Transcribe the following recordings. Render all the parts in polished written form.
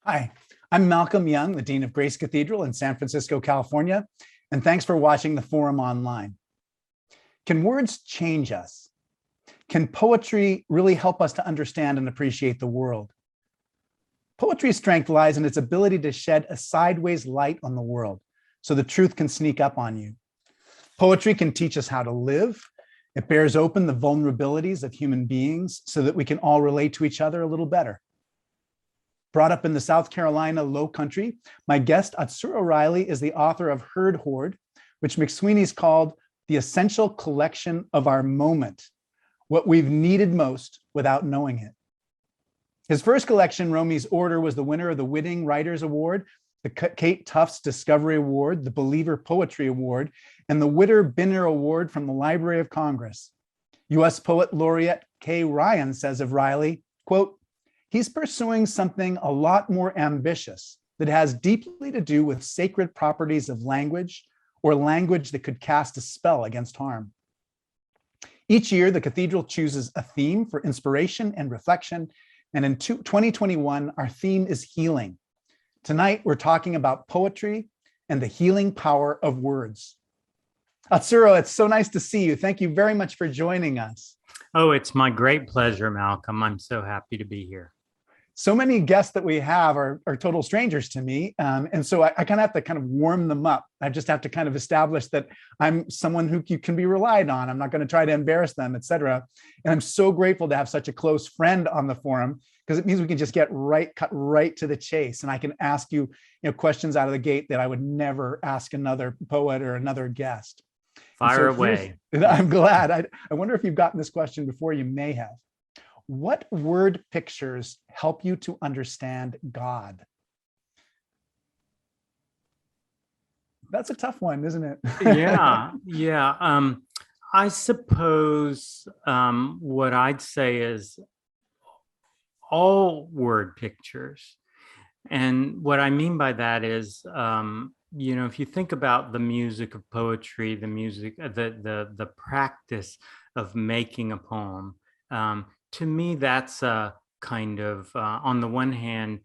Hi, I'm Malcolm Young, the Dean of Grace Cathedral in San Francisco, California, and thanks for watching the Forum Online. Can words change us? Can poetry really help us to understand and appreciate the world? Poetry's strength lies in its ability to shed a sideways light on the world so the truth can sneak up on you. Poetry can teach us how to live. It bears open the vulnerabilities of human beings so that we can all relate to each other a little better. Brought up in the South Carolina Lowcountry, my guest, Atsuro Riley, is the author of Heard-Hoard, which McSweeney's called the essential collection of our moment, what we've needed most without knowing it. His first collection, Romey's Order, was the winner of the Witter Writers Award, the Kate Tufts Discovery Award, the Believer Poetry Award, and the Witter Bynner Award from the Library of Congress. U.S. poet laureate Kay Ryan says of Riley, quote, "He's pursuing something a lot more ambitious that has deeply to do with sacred properties of language or language that could cast a spell against harm." Each year, the cathedral chooses a theme for inspiration and reflection. And in 2021, our theme is healing. Tonight, we're talking about poetry and the healing power of words. Atsuro, it's so nice to see you. Thank you very much for joining us. Oh, it's my great pleasure, Malcolm. I'm so happy to be here. So many guests that we have are total strangers to me. And so I kind of have to kind of warm them up. I just have to kind of establish that I'm someone who you can be relied on. I'm not going to try to embarrass them, et cetera. And I'm so grateful to have such a close friend on the forum, because it means we can just cut right to the chase. And I can ask you, questions out of the gate that I would never ask another poet or another guest. Fire away. I'm glad. I wonder if you've gotten this question before. You may have. What word pictures help you to understand God? That's a tough one, isn't it? Yeah. I suppose what I'd say is all word pictures. And what I mean by that is, if you think about the music of poetry, the music, the practice of making a poem, to me, that's a kind of, on the one hand,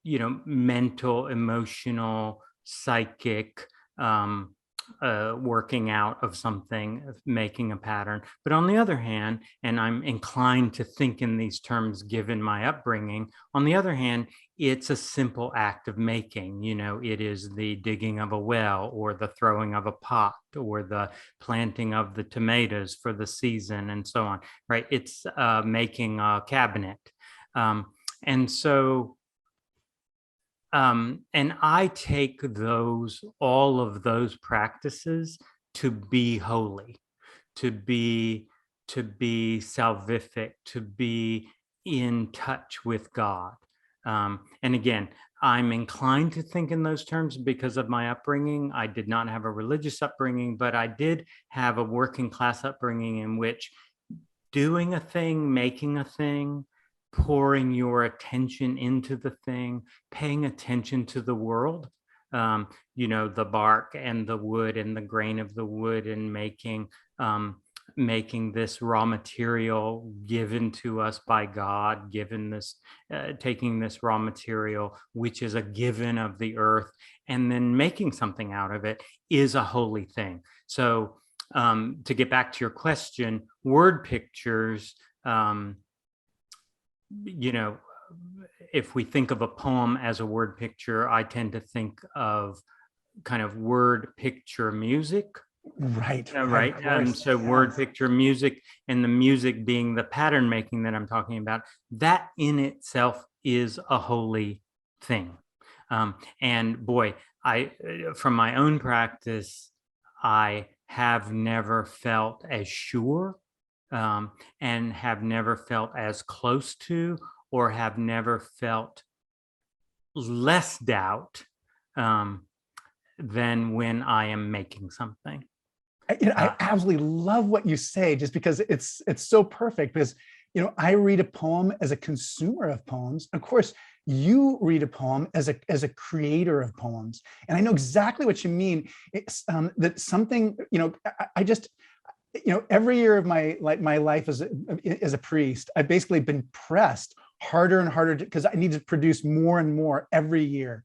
mental, emotional, psychic, working out of something, of making a pattern. But on the other hand, and I'm inclined to think in these terms given my upbringing, on the other hand, it's a simple act of making. It is the digging of a well, or the throwing of a pot, or the planting of the tomatoes for the season, and so on, right? It's making a cabinet. And I take all of those practices to be holy, to be salvific, to be in touch with God. And again, I'm inclined to think in those terms because of my upbringing. I did not have a religious upbringing, but I did have a working class upbringing in which doing a thing, making a thing, pouring your attention into the thing, paying attention to the world, the bark and the wood and the grain of the wood, and making this raw material given to us by God, taking this raw material, which is a given of the earth, and then making something out of it is a holy thing. So to get back to your question, word pictures, if we think of a poem as a word picture, I tend to think of kind of word picture music. Right. So word picture music, and the music being the pattern making that I'm talking about, that in itself is a holy thing. And boy, from my own practice, I have never felt as sure and have never felt as close to, or have never felt less doubt than when I am making something. I absolutely love what you say, just because it's so perfect. Because I read a poem as a consumer of poems. Of course, you read a poem as a creator of poems, and I know exactly what you mean. It's that something, I just, every year of my life as a priest, I've basically been pressed harder and harder because I need to produce more and more every year.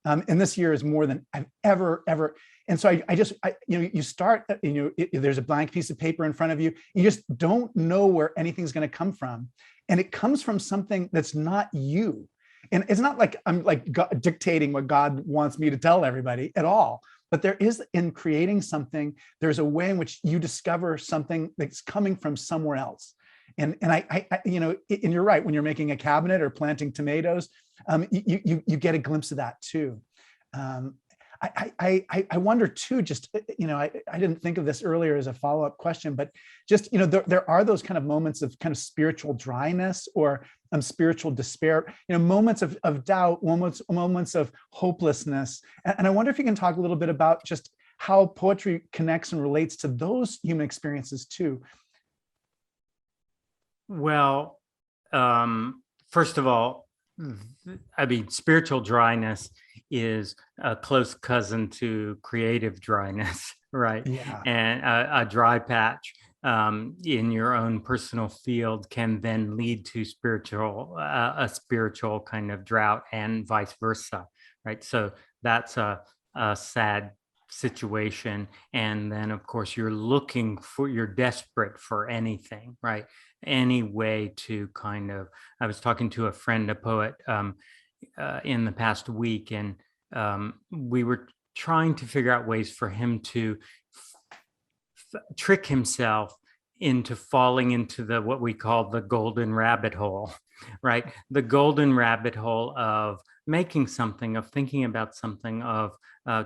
And this year is more than I've ever. And so you start, there's a blank piece of paper in front of you. You just don't know where anything's going to come from. And it comes from something that's not you. And it's not like I'm like dictating what God wants me to tell everybody at all. But there is, in creating something, there's a way in which you discover something that's coming from somewhere else. And you're right, when you're making a cabinet or planting tomatoes, you get a glimpse of that too. I wonder too, just, I didn't think of this earlier as a follow-up question, but just, there are those kind of moments of kind of spiritual dryness or spiritual despair, moments of doubt, moments of hopelessness. And I wonder if you can talk a little bit about just how poetry connects and relates to those human experiences too. Well, first of all, I mean, spiritual dryness is a close cousin to creative dryness, right? Yeah. And a dry patch in your own personal field can then lead to a spiritual kind of drought, and vice versa, right? So that's a sad situation. And then of course you're desperate for anything, right? Any way to I was talking to a friend, a poet, in the past week, and we were trying to figure out ways for him to trick himself into falling into what we call the golden rabbit hole, right? The golden rabbit hole of making something, of thinking about something, of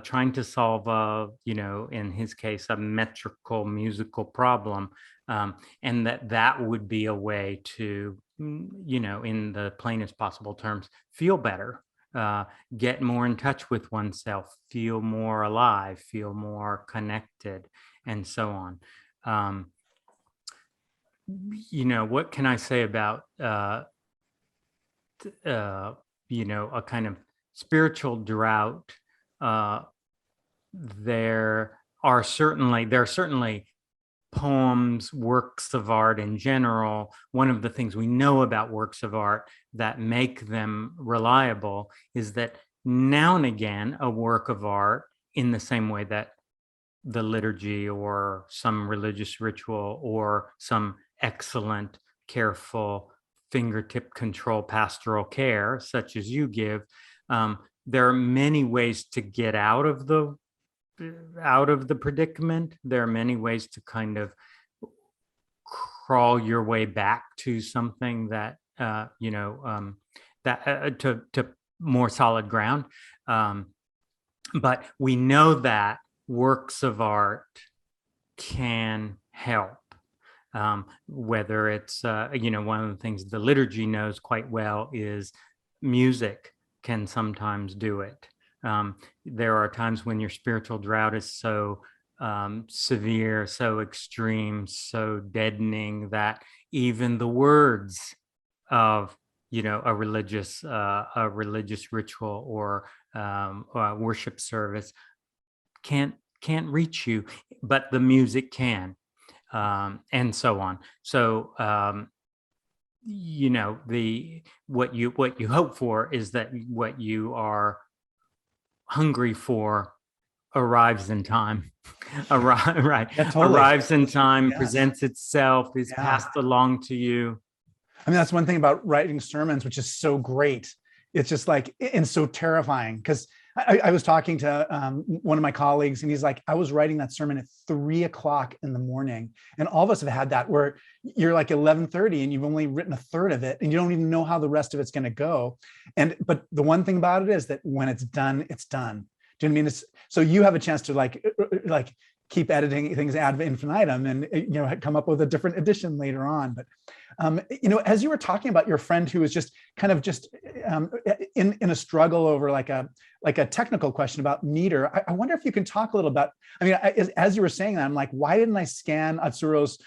trying to solve in his case, a metrical musical problem. And that would be a way to, in the plainest possible terms, feel better, get more in touch with oneself, feel more alive, feel more connected, and so on. What can I say about, a kind of spiritual drought? There are certainly poems, works of art in general. One of the things we know about works of art that make them reliable is that now and again, a work of art, in the same way that the liturgy or some religious ritual or some excellent, careful, fingertip control pastoral care, such as you give, there are many ways to get out of the predicament. There are many ways to kind of crawl your way back to something that to more solid ground. But we know that works of art can help. Whether it's one of the things the liturgy knows quite well is music can sometimes do it. There are times when your spiritual drought is so severe, so extreme, so deadening that even the words of a religious ritual or a worship service can't reach you, but the music can, and so on. So what you hope for is that what you are hungry for arrives in time. Right. Yeah, totally. Arrives in time, Yes. presents itself, is passed along to you. I mean, that's one thing about writing sermons, which is so great. It's just like, and so terrifying, because I was talking to one of my colleagues, and he's like, I was writing that sermon at 3 o'clock in the morning. And all of us have had that, where you're like 11:30 and you've only written a third of it and you don't even know how the rest of it's going to go. But the one thing about it is that when it's done, it's done. Do you know what I mean? So you have a chance to like keep editing things ad infinitum and come up with a different edition later on. But as you were talking about your friend who was just kind of in a struggle over like a technical question about meter, I wonder if you can talk a little about, I mean, as you were saying that, I'm like, why didn't I scan Atsuro's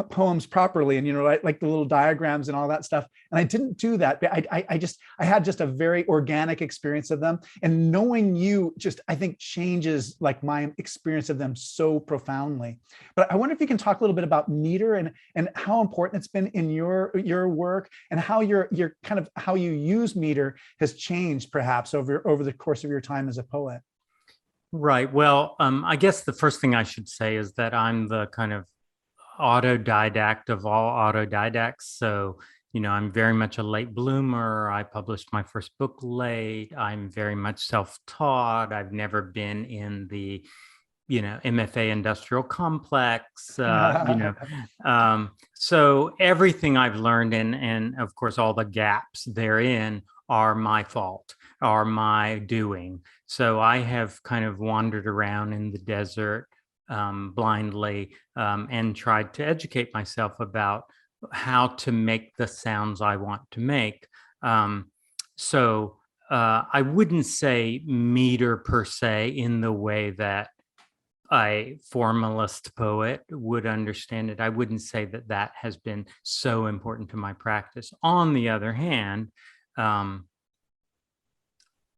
poems properly, and like the little diagrams and all that stuff. And I didn't do that. But I had just a very organic experience of them. And knowing you just, I think, changes like my experience of them so profoundly. But I wonder if you can talk a little bit about meter and how important it's been in your work, and how your kind of how you use meter has changed perhaps over the course of your time as a poet. Right. Well, I guess the first thing I should say is that I'm the kind of autodidact of all autodidacts. So, I'm very much a late bloomer. I published my first book late. I'm very much self-taught. I've never been in the, MFA industrial complex, so everything I've learned and of course, all the gaps therein are my fault, are my doing. So I have kind of wandered around in the desert blindly and tried to educate myself about how to make the sounds I want to make. So I wouldn't say meter per se in the way that a formalist poet would understand it. I wouldn't say that that has been so important to my practice. On the other hand,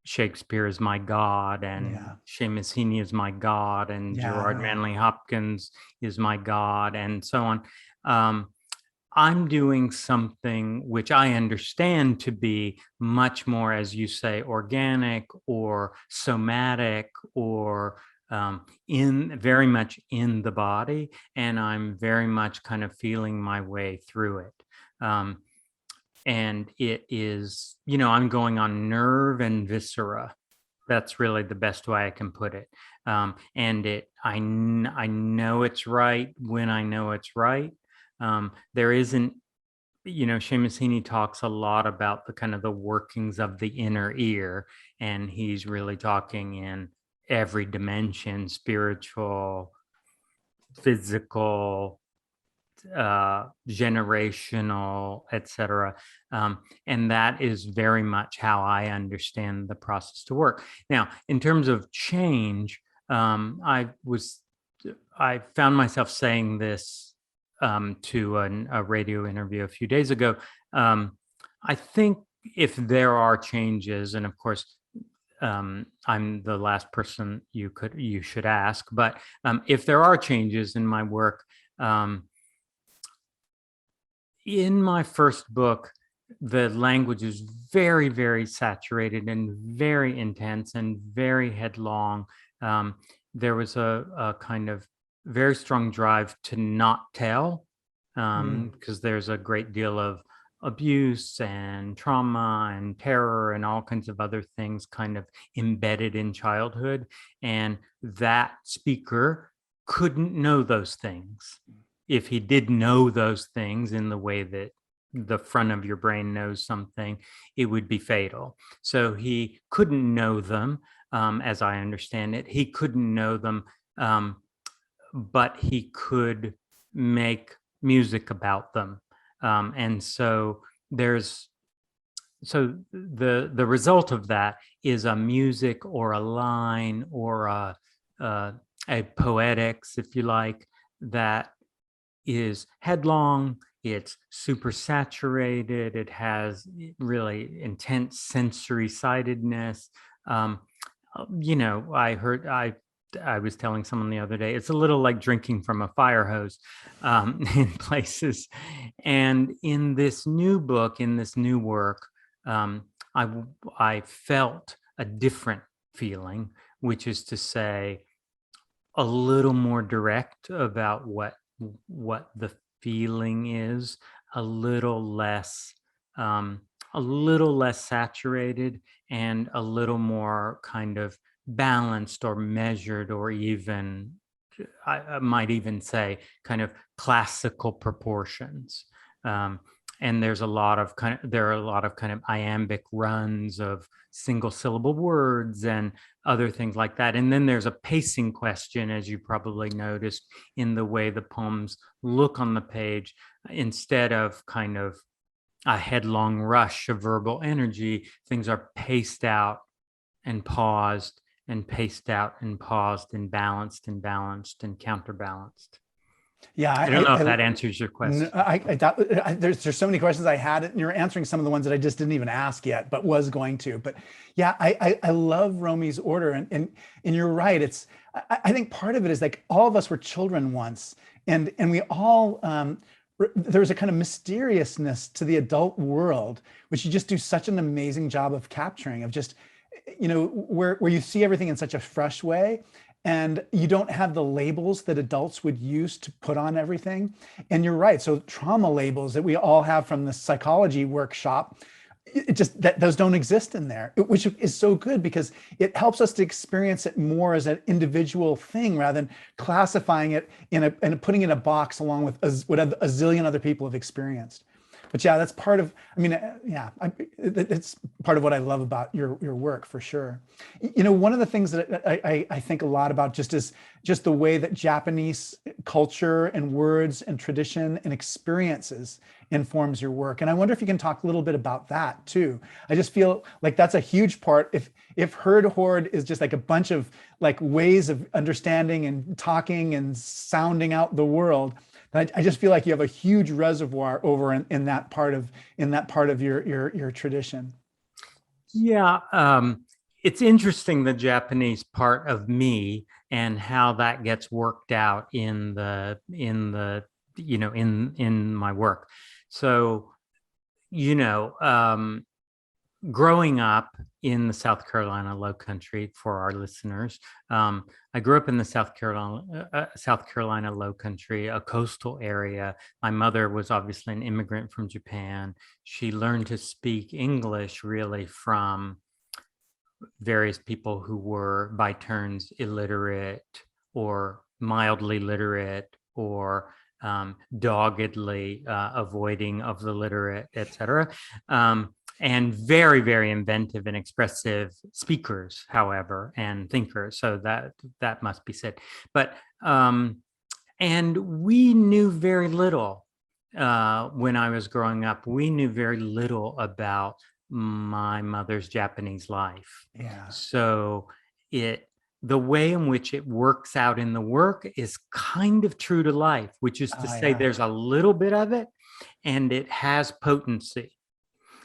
Shakespeare is my God, and Seamus Heaney is my God, and Gerard Manley Hopkins is my God, and so on. I'm doing something which I understand to be much more, as you say, organic or somatic, or very much in the body, and I'm very much kind of feeling my way through it. And it is, I'm going on nerve and viscera. That's really the best way I can put it. And I know it's right when I know it's right. There isn't, Seamus Heaney talks a lot about the kind of the workings of the inner ear, and he's really talking in every dimension: spiritual, physical, generational, etc. And that is very much how I understand the process to work. Now, in terms of change, I found myself saying this to a radio interview a few days ago. I think if there are changes, and of course, I'm the last person you should ask, but if there are changes in my work, in my first book, the language is very, very saturated and very intense and very headlong. There was a kind of very strong drive to not tell, because there's a great deal of abuse and trauma and terror and all kinds of other things kind of embedded in childhood. And that speaker couldn't know those things. If he did know those things in the way that the front of your brain knows something, it would be fatal. So he couldn't know them, as I understand it. He couldn't know them, but he could make music about them. And so the result of that is a music or a line or a poetics, if you like, that is headlong, it's super saturated, it has really intense sensory sidedness. I was telling someone the other day, it's a little like drinking from a fire hose in places. And in this new book, in this new work, I felt a different feeling, which is to say, a little more direct about what the feeling is, a little less saturated, and a little more kind of balanced or measured, or even I might even say kind of classical proportions. And there are a lot of kind of iambic runs of single syllable words and other things like that. And then there's a pacing question, as you probably noticed, in the way the poems look on the page. Instead of kind of a headlong rush of verbal energy, things are paced out and paused and paced out and paused and balanced and counterbalanced. Yeah, I don't know if that answers your question. there's so many questions I had, and you're answering some of the ones that I just didn't even ask yet, but was going to. But yeah, I love Romey's order, and you're right. I think part of it is like all of us were children once, and we all there's a kind of mysteriousness to the adult world, which you just do such an amazing job of capturing, of just, where you see everything in such a fresh way, and you don't have the labels that adults would use to put on everything. And you're right. So trauma labels that we all have from the psychology workshop, it just that those don't exist in there, which is so good because it helps us to experience it more as an individual thing rather than classifying it and putting it in a box along with what a zillion other people have experienced. But yeah, that's part of, it's part of what I love about your work for sure. One of the things that I think a lot about is just the way that Japanese culture and words and tradition and experiences informs your work. And I wonder if you can talk a little bit about that too. I just feel like that's a huge part. If Heard-Hoard is just like a bunch of like ways of understanding and talking and sounding out the world, I just feel like you have a huge reservoir over in that part of your tradition. Yeah, it's interesting, the Japanese part of me and how that gets worked out in my work. So, growing up in the South Carolina Lowcountry, for our listeners, I grew up in the South Carolina Lowcountry, a coastal area. My mother was obviously an immigrant from Japan. She learned to speak English really from various people who were by turns illiterate or mildly literate or doggedly avoiding of the literate, etc. And very, very inventive and expressive speakers, however, and thinkers. So that must be said. But and we knew very little when I was growing up. We knew very little about my mother's Japanese life. Yeah. So the way in which it works out in the work is kind of true to life, which is to say there's a little bit of it and it has potency.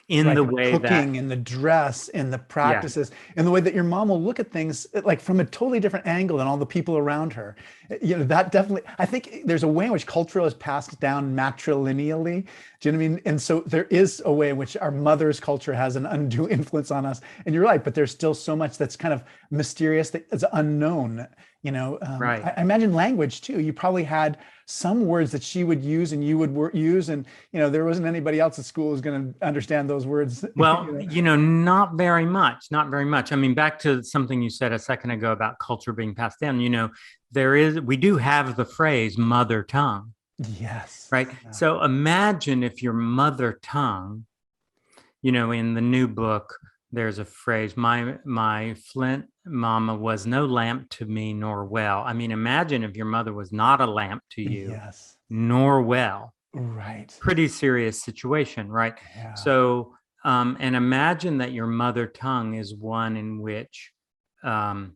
In the way cooking, that in the dress, in the practices, in the way that your mom will look at things like from a totally different angle than all the people around her. That definitely, I think there's a way in which culture is passed down matrilineally. Do you know what I mean? And so there is a way in which our mother's culture has an undue influence on us. And you're right, but there's still so much that's kind of mysterious, that is unknown. Right. I imagine language too. You probably had some words that she would use and you would use, and there wasn't anybody else at school who's going to understand those words. Well, not very much. I mean, back to something you said a second ago about culture being passed down. We do have the phrase mother tongue. Yes. Right. Yeah. So imagine if your mother tongue, in the new book, there's a phrase, my Flint mama was no lamp to me nor well. I mean, imagine if your mother was not a lamp to you, yes, nor well. Right. Pretty serious situation, right? Yeah. So, and imagine that your mother tongue is one in which the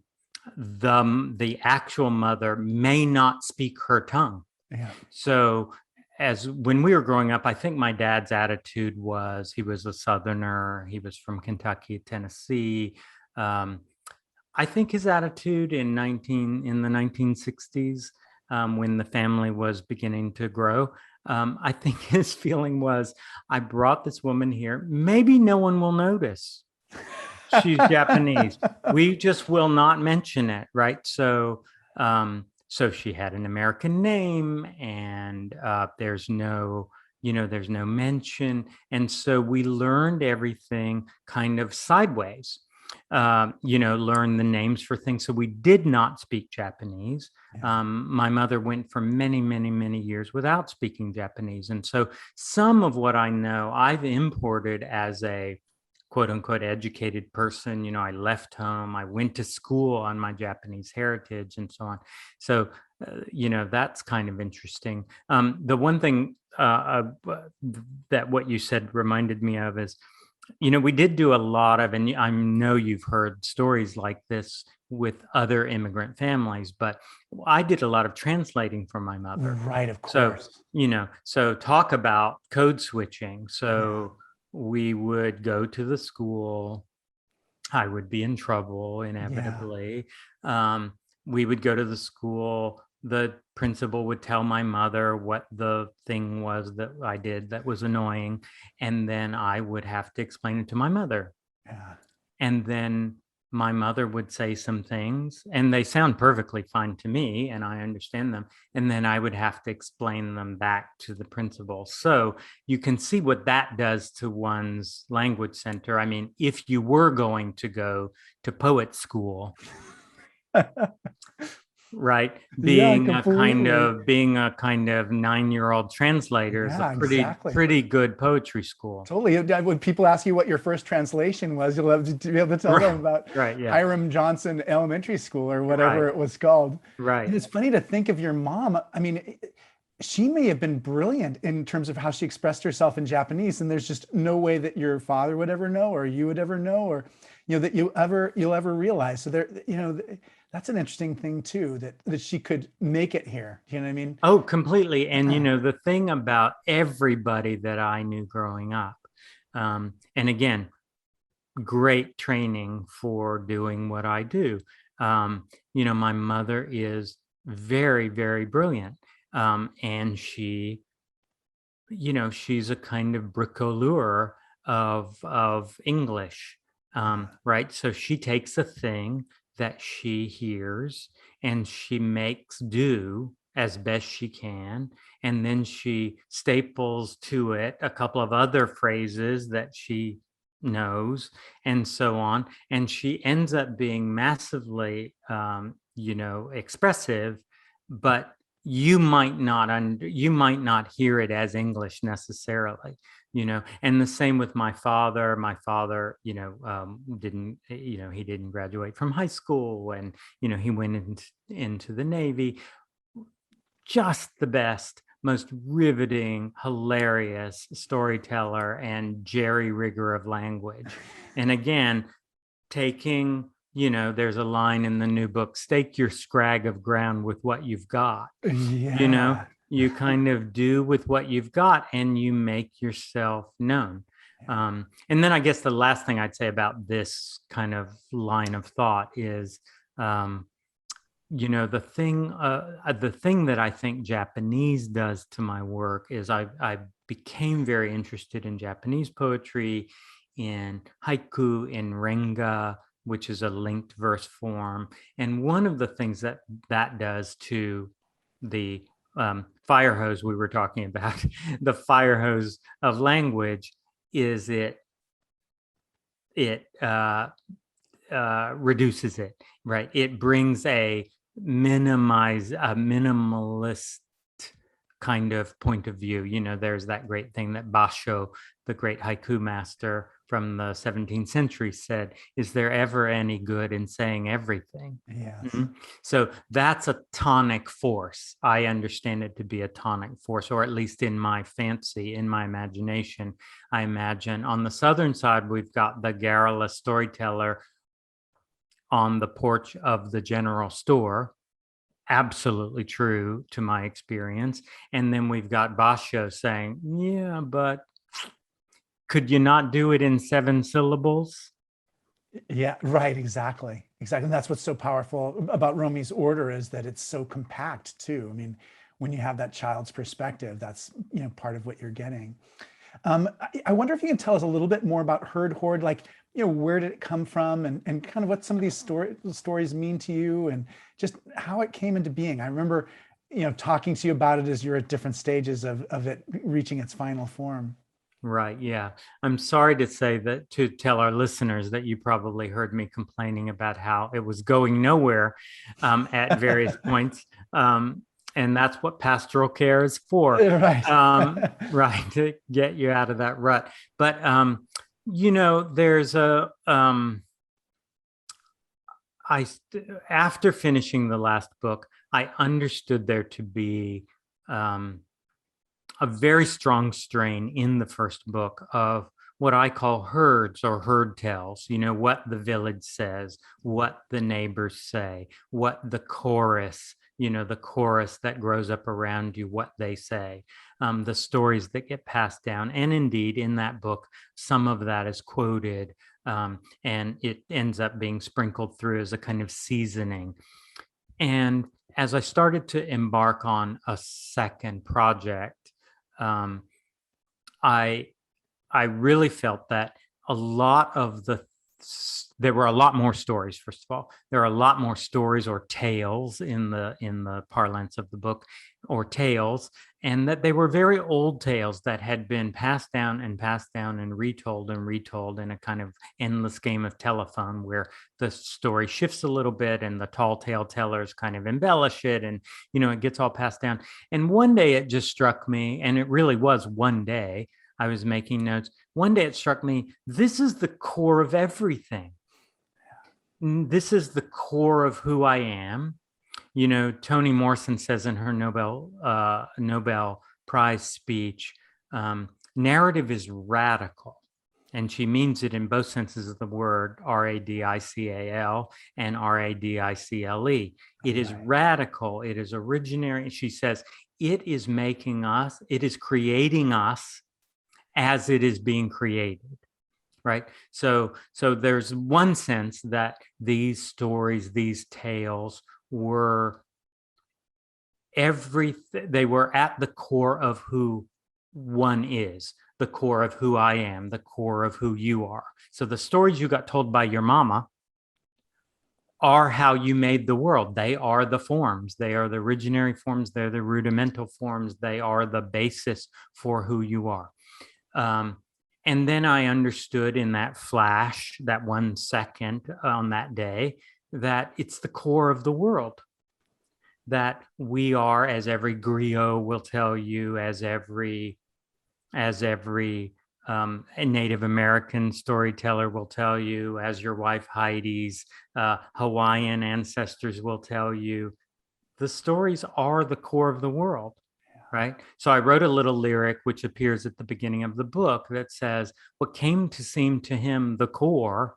actual mother may not speak her tongue. Yeah. So when we were growing up, I think my dad's attitude was, he was a Southerner. He was from Kentucky, Tennessee. I think his attitude in the 1960s, when the family was beginning to grow, I think his feeling was, I brought this woman here. Maybe no one will notice. She's Japanese. We just will not mention it, right? So, so she had an American name, and there's no mention. And so we learned everything kind of sideways, learn the names for things. So we did not speak Japanese. Yeah. My mother went for many, many, many years without speaking Japanese. And so some of what I know, I've imported as a quote unquote educated person. I left home, I went to school on my Japanese heritage and so on. So, that's kind of interesting. The one thing that what you said reminded me of is, we did do a lot of, and I know you've heard stories like this with other immigrant families, but I did a lot of translating for my mother. Right, of So, course. so talk about code switching. So we would go to the school. I would be in trouble inevitably. We would go to the school. The principal would tell my mother what the thing was that I did that was annoying. And then I would have to explain it to my mother. Yeah. And then my mother would say some things, and they sound perfectly fine to me, and I understand them. And then I would have to explain them back to the principal. So you can see what that does to one's language center. I mean, if you were going to go to poet school, right, being a kind of 9-year-old translator is a pretty good poetry school. Totally. When people ask you what your first translation was, you'll have to be able to tell them about Hiram Johnson Elementary School or whatever it was called. Right. And it's funny to think of your mom. I mean, she may have been brilliant in terms of how she expressed herself in Japanese, and there's just no way that your father would ever know, or you would ever know, or that you'll ever realize. So there, that's an interesting thing too, that she could make it here. You know what I mean? Oh, completely. And the thing about everybody that I knew growing up, and again, great training for doing what I do. My mother is very, very brilliant. And she, she's a kind of bricoleur of English, right? So she takes a thing that she hears and she makes do as best she can. And then she staples to it a couple of other phrases that she knows and so on. And she ends up being massively, expressive, but you might not hear it as English necessarily, and the same with my father. My father, didn't, he didn't graduate from high school, and, he went into the Navy. Just the best, most riveting, hilarious storyteller and jerry-rigger of language. And again, taking, there's a line in the new book, stake your scrag of ground with what you've got. Yeah. You kind of do with what you've got and you make yourself known. And then I guess the last thing I'd say about this kind of line of thought is, the thing that I think Japanese does to my work is I became very interested in Japanese poetry, in haiku, in renga, which is a linked verse form. And one of the things that does to the fire hose we were talking about, the fire hose of language, is it reduces it, right? It brings a minimalist kind of point of view. There's that great thing that Basho, the great haiku master from the 17th century, said, is there ever any good in saying everything? Yes. Mm-hmm. So that's a tonic force. I understand it to be a tonic force, or at least in my fancy, in my imagination. I imagine on the southern side, we've got the garrulous storyteller on the porch of the general store. Absolutely true to my experience. And then we've got Basho saying, yeah, but could you not do it in 7 syllables? Yeah, right. Exactly. And that's what's so powerful about Romey's order, is that it's so compact too. I mean, when you have that child's perspective, that's, part of what you're getting. I wonder if you can tell us a little bit more about Heard-Hoard, like, where did it come from, and kind of what some of these stories mean to you, and just how it came into being. I remember, talking to you about it as you're at different stages of it reaching its final form. Right. Yeah. I'm sorry to say that, to tell our listeners that you probably heard me complaining about how it was going nowhere at various points. And that's what pastoral care is for. Right. Right. To get you out of that rut. But, there's after finishing the last book, I understood there to be a very strong strain in the first book of what I call herds or herd tells, what the village says, what the neighbors say, what the chorus, the chorus that grows up around you, what they say, the stories that get passed down. And indeed, in that book, some of that is quoted, and it ends up being sprinkled through as a kind of seasoning. And as I started to embark on a second project, I really felt that there were a lot more stories. First of all, there are a lot more stories or tales in the parlance of the book, or tales, and that they were very old tales that had been passed down and retold in a kind of endless game of telephone, where the story shifts a little bit and the tall tale tellers kind of embellish it, and it gets all passed down. And one day it just struck me, and it really was one day, I was making notes. One day it struck me, this is the core of everything. This is the core of who I am. Toni Morrison says in her Nobel Prize speech, narrative is radical. And she means it in both senses of the word, radical and radicle. It is radical. It is originary. She says, it is making us, it is creating us as it is being created, right? So there's one sense that these stories, these tales were they were at the core of who one is, the core of who I am, the core of who you are. So the stories you got told by your mama are how you made the world. They are the forms. They are the originary forms. They're the rudimental forms. They are the basis for who you are. And then I understood in that flash, that 1 second on that day, that it's the core of the world. That we are, as every griot will tell you, as every Native American storyteller will tell you, as your wife Heidi's Hawaiian ancestors will tell you, the stories are the core of the world. Right. So I wrote a little lyric, which appears at the beginning of the book, that says, what came to seem to him the core,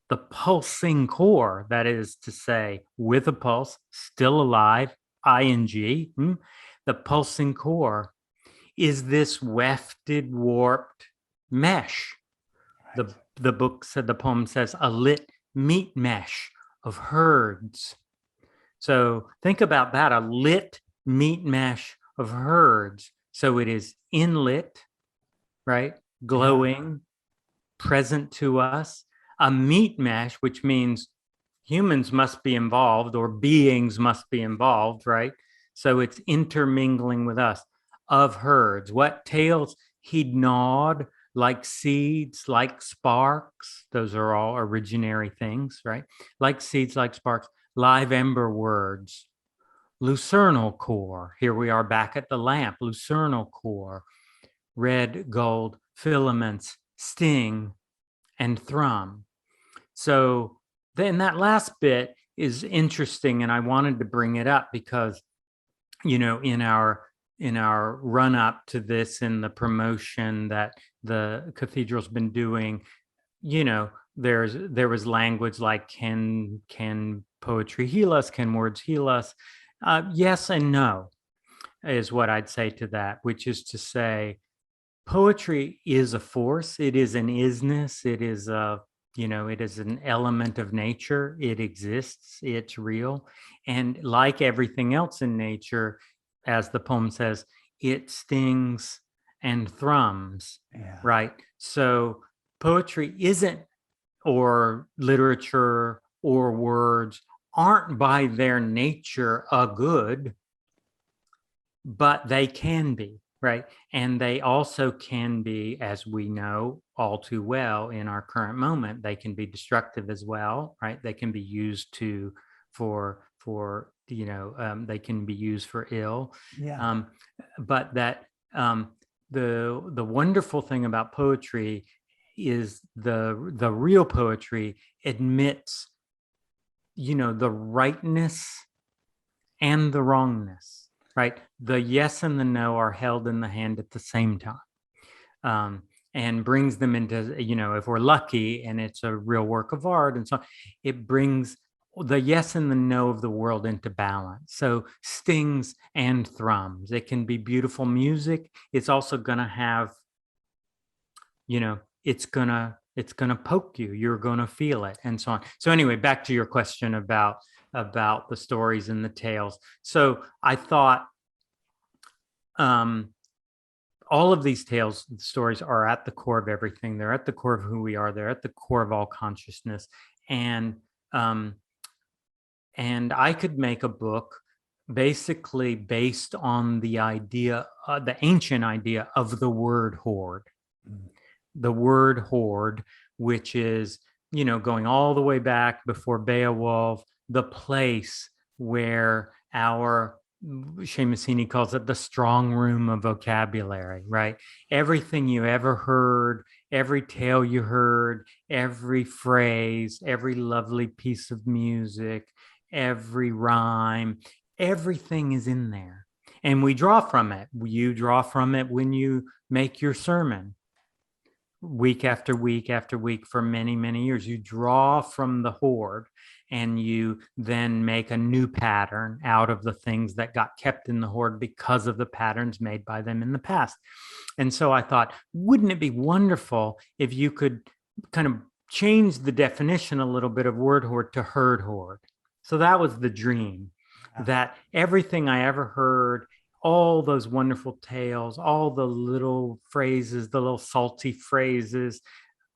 the pulsing core, that is to say, with a pulse, still alive, ing, the pulsing core is this wefted, warped mesh. Right. The poem says, a lit meat mesh of herds. So think about that, a lit meat mesh of herds. So it is inlit, right? Glowing, present to us. A meat mesh, which means humans must be involved, or beings must be involved, right? So it's intermingling with us, of herds. What tales he'd gnawed, like seeds, like sparks. Those are all originary things, right? Like seeds, like sparks, live ember words. Lucernal core, here we are back at the lamp, lucernal core, red gold filaments, sting and thrum. So then that last bit is interesting, and I wanted to bring it up because, in our run up to this, in the promotion that the cathedral's been doing, there was language like, can poetry heal us? Can words heal us? Yes and no is what I'd say to that, which is to say, poetry is a force. It is an isness. It is it is an element of nature. It exists. It's real. And like everything else in nature, as the poem says, it stings and thrums, right? So poetry isn't, or literature or words aren't by their nature a good, but they can be, right? And they also can be, as we know all too well in our current moment, they can be destructive as well, right? They can be used they can be used for ill. But that the wonderful thing about poetry is the real poetry admits the rightness and the wrongness, right? The yes and the no are held in the hand at the same time. and brings them into, if we're lucky and it's a real work of art and so on, it brings the yes and the no of the world into balance. So stings and thrums. It can be beautiful music. It's also going to have, it's gonna poke you. You're gonna feel it, and so on. So anyway, back to your question about the stories and the tales. So I thought all of these tales, the stories, are at the core of everything. They're at the core of who we are. They're at the core of all consciousness. And I could make a book basically based on the idea, the ancient idea of the word hoard. The word hoard, which is, going all the way back before Beowulf, the place where our McSweeney calls it the strong room of vocabulary, right? Everything you ever heard, every tale you heard, every phrase, every lovely piece of music, every rhyme, everything is in there. And we draw from it. You draw from it when you make your sermon. Week after week after week for many, many years. You draw from the hoard and you then make a new pattern out of the things that got kept in the hoard because of the patterns made by them in the past. And so I thought, wouldn't it be wonderful if you could kind of change the definition a little bit of word hoard to Heard-Hoard? So that was the dream, that everything I ever heard, all those wonderful tales, all the little phrases, the little salty phrases,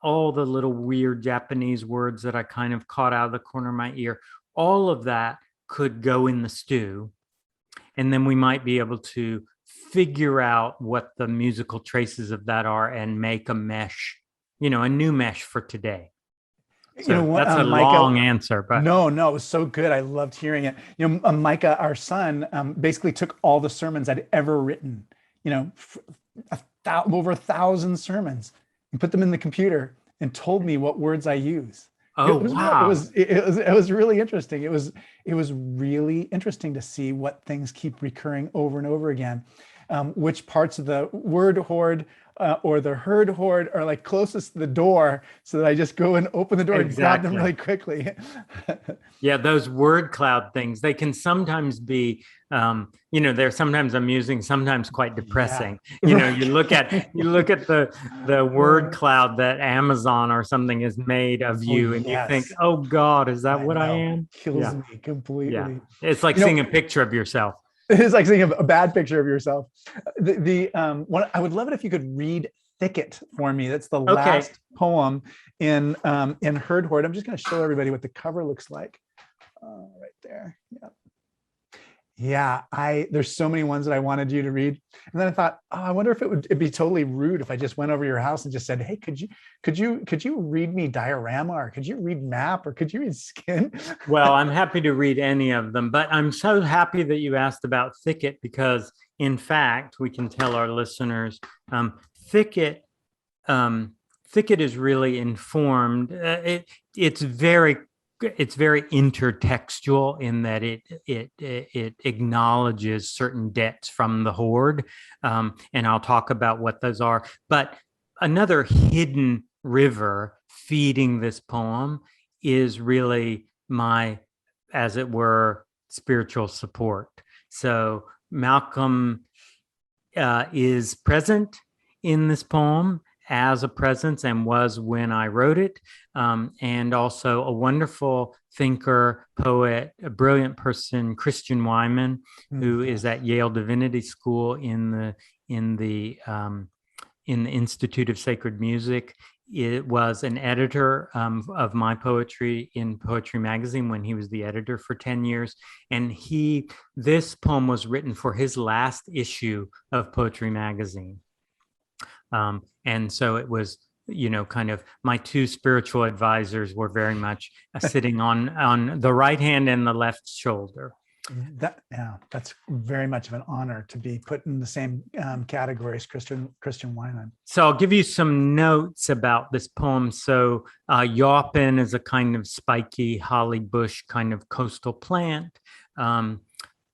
all the little weird Japanese words that I kind of caught out of the corner of my ear, all of that could go in the stew. And then we might be able to figure out what the musical traces of that are and make a mesh, a new mesh for today. So that's a long answer, but no, it was so good. I loved hearing it. Micah, our son, basically took all the sermons I'd ever written, over 1,000 sermons, and put them in the computer and told me what words I use. Oh, wow. It was really interesting. It was really interesting to see what things keep recurring over and over again. Which parts of the word hoard or the Heard-Hoard are like closest to the door, so that I just go and open the door and grab them really quickly. Yeah, those word cloud things, they can sometimes be, they're sometimes amusing, sometimes quite depressing. Yeah. You look at the word cloud that Amazon or something has made of you, and you think, oh God, is that what I am? Kills me completely. Yeah. It's like seeing a picture of yourself. It's like seeing a bad picture of yourself. I would love it if you could read Thicket for me. That's the last poem in Heard-Hoard. I'm just going to show everybody what the cover looks like. Right there. Yeah. There's so many ones that I wanted you to read. And then I thought, I wonder if it'd be totally rude if I just went over to your house and just said, hey, could you read me Diorama, or could you read Map, or could you read Skin? Well, I'm happy to read any of them, but I'm so happy that you asked about Thicket, because in fact, we can tell our listeners, Thicket is really informed. It's very intertextual in that it acknowledges certain debts from the hoard, and I'll talk about what those are. But another hidden river feeding this poem is really my, as it were, spiritual support. So Malcolm is present in this poem as a presence, and was when I wrote it, and also a wonderful thinker, poet, a brilliant person, Christian Wyman, who is at Yale Divinity School in the Institute of Sacred Music. It was an editor of my poetry in Poetry Magazine when he was the editor for 10 years. And this poem was written for his last issue of Poetry Magazine. And so it was, kind of my two spiritual advisors were very much sitting on the right hand and the left shoulder. That's very much of an honor to be put in the same category as Christian Wyman. So I'll give you some notes about this poem. So Yawpin is a kind of spiky holly bush kind of coastal plant.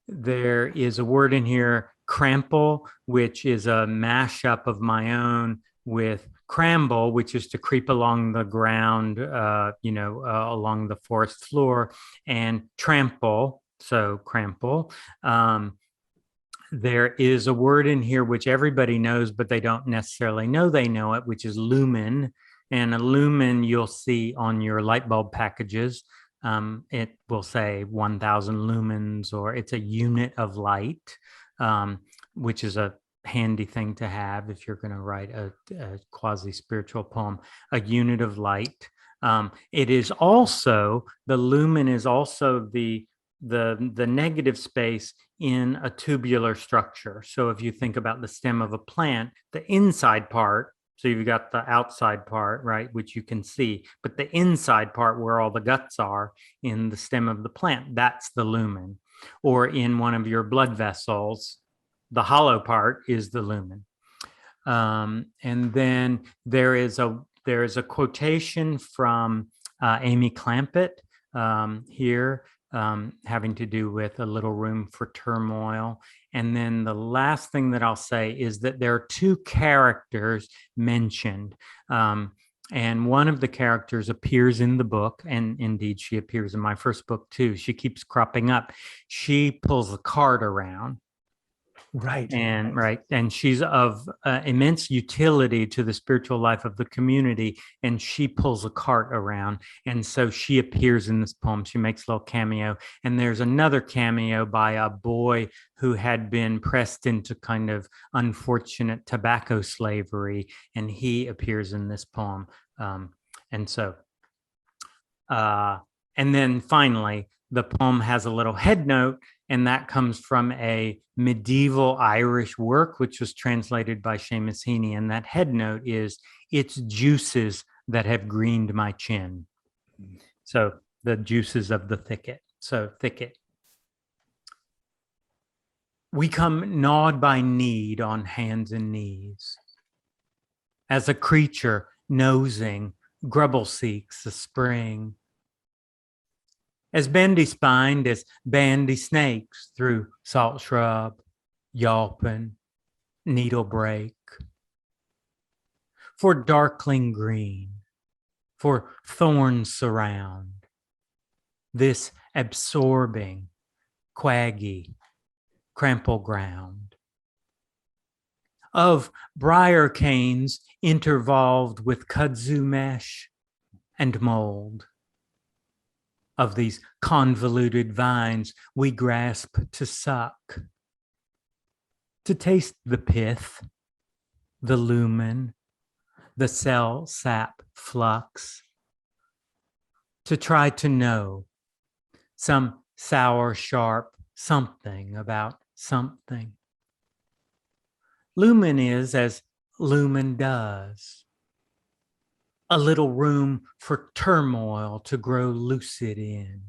There is a word in here, crample, which is a mashup of my own with cramble, which is to creep along the ground, along the forest floor, and trample, so crample. There is a word in here which everybody knows, but they don't necessarily know they know it, which is lumen. And a lumen you'll see on your light bulb packages. It will say 1,000 lumens, or it's a unit of light, which is a handy thing to have if you're going to write a quasi-spiritual poem, a unit of light. It is also, the lumen is also the negative space in a tubular structure. So if you think about the stem of a plant, the inside part, so you've got the outside part, right, which you can see, but the inside part where all the guts are in the stem of the plant, that's the lumen. Or in one of your blood vessels, the hollow part is the lumen. And then there is a quotation from Amy Clampett here, having to do with a little room for turmoil. And then the last thing that I'll say is that there are two characters mentioned. And one of the characters appears in the book, and indeed she appears in my first book too. She keeps cropping up. She pulls a cart around. Right. And she's of immense utility to the spiritual life of the community, and she pulls a cart around, and so she appears in this poem. She makes a little cameo, and there's another cameo by a boy who had been pressed into kind of unfortunate tobacco slavery, and he appears in this poem. And then finally, the poem has a little head note, and that comes from a medieval Irish work, which was translated by Seamus Heaney. And that head note is, "It's juices that have greened my chin." So the juices of the thicket. So thicket. We come gnawed by need on hands and knees. As a creature nosing, grubble seeks a spring. As bandy-spined as bandy snakes through salt shrub, yawping, needle break. For darkling green, for thorns surround, this absorbing, quaggy, crample ground. Of briar canes intervolved with kudzu mesh and mold. Of these convoluted vines we grasp to suck, to taste the pith, the lumen, the cell sap flux, to try to know some sour, sharp something about something. Lumen is as lumen does. A little room for turmoil to grow lucid in.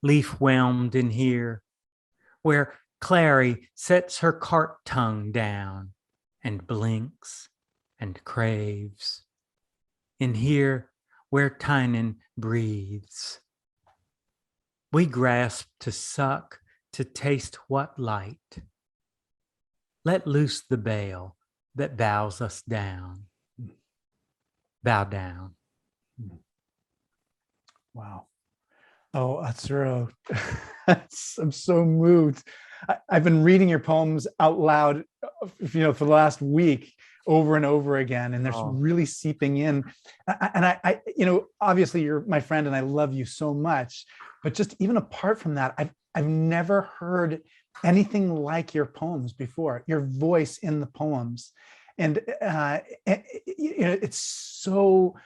Leaf whelmed in here, where Clary sets her cart tongue down and blinks and craves. In here, where Tynan breathes. We grasp to suck, to taste what light. Let loose the bale that bows us down. Bow down. Wow. Oh, Atsuro, I'm so moved. I've been reading your poems out loud, for the last week, over and over again, and they're really seeping in. And I, obviously you're my friend, and I love you so much. But just even apart from that, I've never heard anything like your poems before. Your voice in the poems. And it's so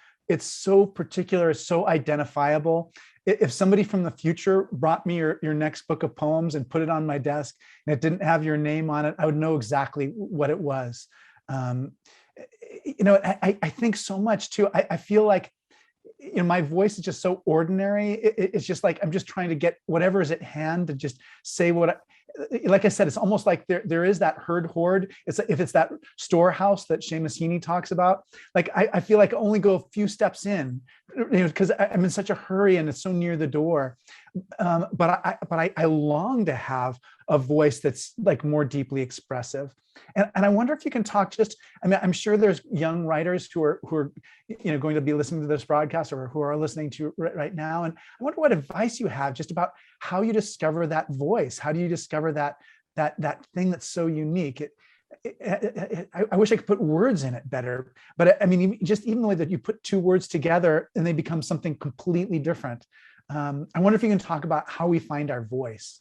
particular, it's so identifiable. If somebody from the future brought me your next book of poems and put it on my desk and it didn't have your name on it, I would know exactly what it was. I think so much too. I feel like my voice is just so ordinary. It's just like I'm just trying to get whatever is at hand to just say like I said, it's almost like there is that Heard-Hoard. If it's that storehouse that Seamus Heaney talks about, like I feel like I only go a few steps in because I'm in such a hurry and it's so near the door. But I long to have a voice that's like more deeply expressive. And I wonder if you can talk just, I mean, I'm sure there's young writers who are going to be listening to this broadcast or who are listening to right now. And I wonder what advice you have just about how you discover that voice. How do you discover that thing that's so unique? I wish I could put words in it better, but I mean, even the way that you put two words together and they become something completely different. I wonder if you can talk about how we find our voice.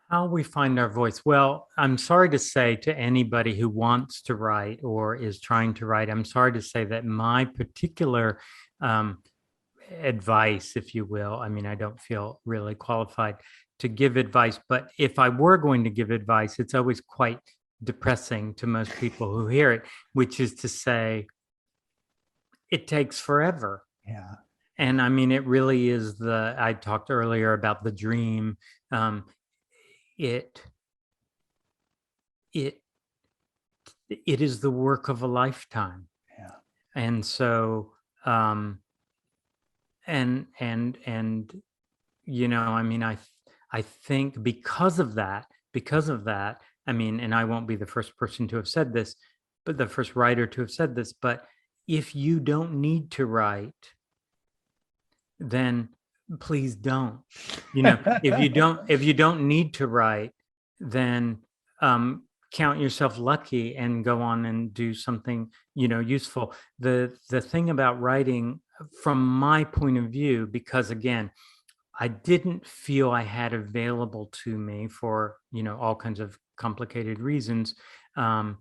How we find our voice. Well, I'm sorry to say to anybody who wants to write or is trying to write, I'm sorry to say that my particular advice, if you will, I mean, I don't feel really qualified to give advice, but if I were going to give advice, it's always quite depressing to most people who hear it, which is to say, it takes forever. Yeah. And I mean, it really is I talked earlier about the dream. It is the work of a lifetime. Yeah. And so, and I mean, I think because of that, I mean, and I won't be the first person to have said this, but the first writer to have said this, but if you don't need to write, then please don't. If you don't need to write, then count yourself lucky and go on and do something, useful. The thing about writing, from my point of view, because again, I didn't feel I had available to me for, all kinds of complicated reasons. I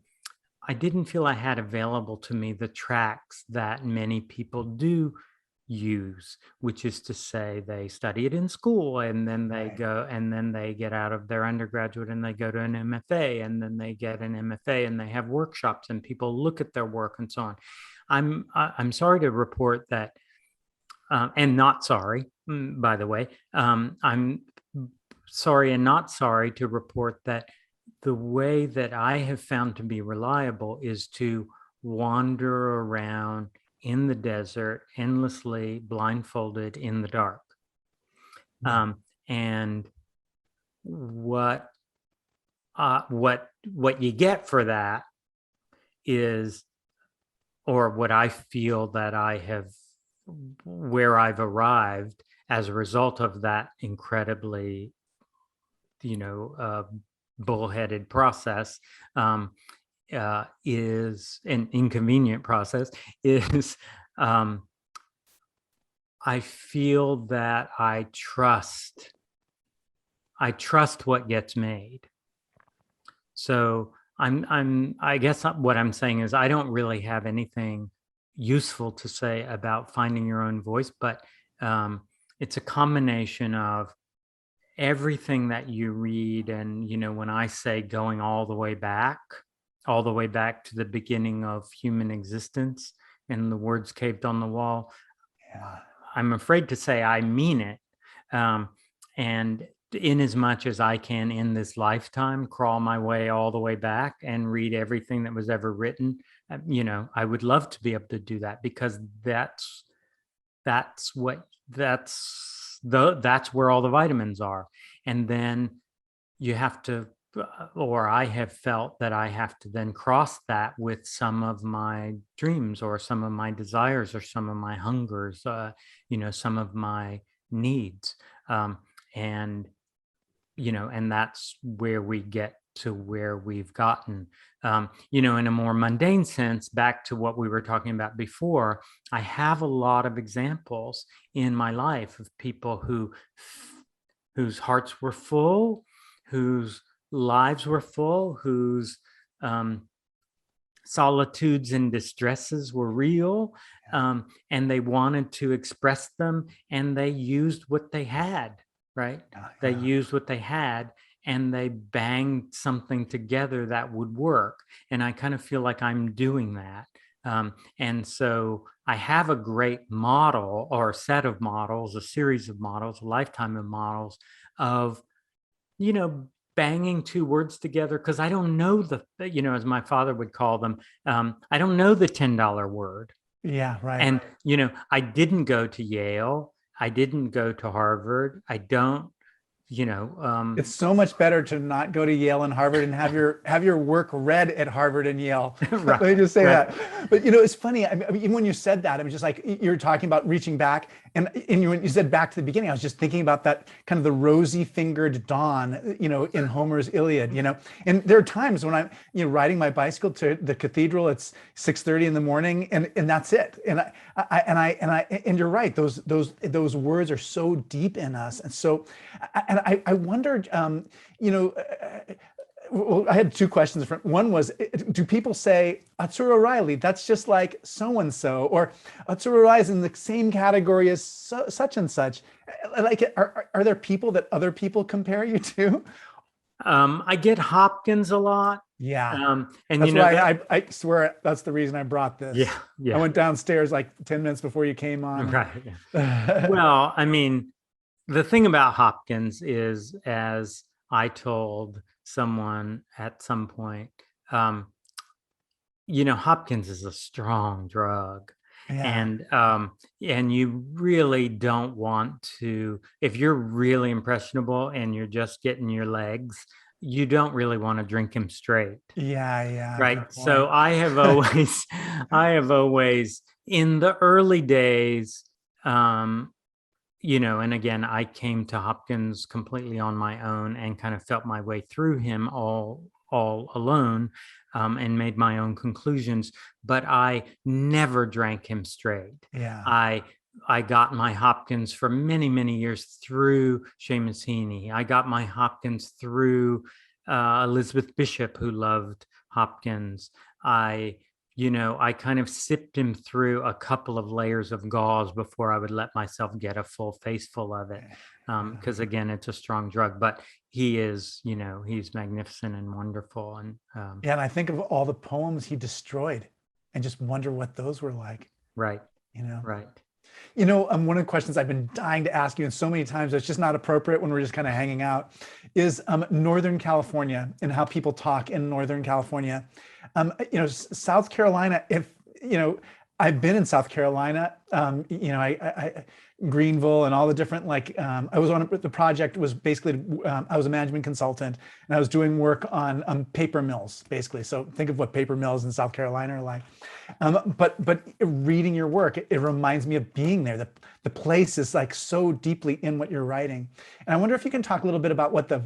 didn't feel I had available to me the tracks that many people do use, which is to say they study it in school and then they go and then they get out of their undergraduate and they go to an MFA and then they get an MFA and they have workshops and people look at their work and so on. I'm sorry to report that, and not sorry, by the way, I'm sorry and not sorry to report that the way that I have found to be reliable is to wander around in the desert, endlessly blindfolded in the dark. And what you get for that is, or what I feel that I have, where I've arrived as a result of that incredibly, bullheaded process, is an inconvenient process, is I feel that I trust what gets made. So I guess what I'm saying is I don't really have anything useful to say about finding your own voice, but it's a combination of everything that you read. And, when I say going all the way back to the beginning of human existence and the words caved on the wall, I'm afraid to say I mean it. And in as much as I can in this lifetime crawl my way all the way back and read everything that was ever written, I would love to be able to do that, because that's where all the vitamins are. And then you have to, or I have felt that I have to then cross that with some of my dreams or some of my desires or some of my hungers, some of my needs. And that's where we get to where we've gotten. In a more mundane sense, back to what we were talking about before, I have a lot of examples in my life of people whose hearts were full, whose lives were full, whose solitudes and distresses were real, and they wanted to express them, and they used what they had, right? They used what they had, and they banged something together that would work. And I kind of feel like I'm doing that. And so I have a great model, or a set of models, a series of models, a lifetime of models of, banging two words together, because I don't know as my father would call them, I don't know the $10 word. Yeah, right. And, you know, I didn't go to Yale. I didn't go to Harvard. I don't, you know, It's so much better to not go to Yale and Harvard and have your work read at Harvard and Yale. Let right, me just say right. that. But you know, it's funny. I mean, even when you said that, I was just like you're talking about reaching back, and when you said back to the beginning, I was just thinking about that kind of the rosy-fingered dawn, you know, in Homer's Iliad. You know, and there are times when I'm, you know, riding my bicycle to the cathedral. It's 6:30 in the morning, and that's it. And you're right. Those words are so deep in us, and so. I wondered, you know, well, I had two questions. One was, do people say Atsuro Riley? That's just like so and so, or Atsuro Riley is in the same category as such and such. Like, are there people that other people compare you to? I get Hopkins a lot. Yeah, And you that's know why that, I swear that's the reason I brought yeah, this. I yeah, went downstairs like 10 minutes before you came on. right. Yeah. And Well, I mean, the thing about Hopkins is, as I told someone at some point, um, you know, Hopkins is a strong drug. yeah, And you really don't want to, if you're really impressionable and you're just getting your legs, you don't really want to drink him straight. yeah, Right. good So point. I have always, I have always in the early days, um, you know, and again, I came to Hopkins completely on my own and kind of felt my way through him all alone, and made my own conclusions. But I never drank him straight. Yeah. I I got my Hopkins for many years through Seamus Heaney. I got my Hopkins through Elizabeth Bishop, who loved Hopkins. I you know, I kind of sipped him through a couple of layers of gauze before I would let myself get a full face full of it. Because again, it's a strong drug, but he is, you know, he's magnificent and wonderful. And Yeah, and I think of all the poems he destroyed and just wonder what those were like, right, you know. right. You know, one of the questions I've been dying to ask you, and so many times it's just not appropriate when we're just kind of hanging out, is Northern California and how people talk in Northern California. You know, South Carolina, if, you know, I've been in South Carolina, you know, Greenville and all the different, like, I was on the project was basically, I was a management consultant and I was doing work on paper mills, basically. So think of what paper mills in South Carolina are like. But reading your work, it reminds me of being there. The place is like so deeply in what you're writing. And I wonder if you can talk a little bit about what the,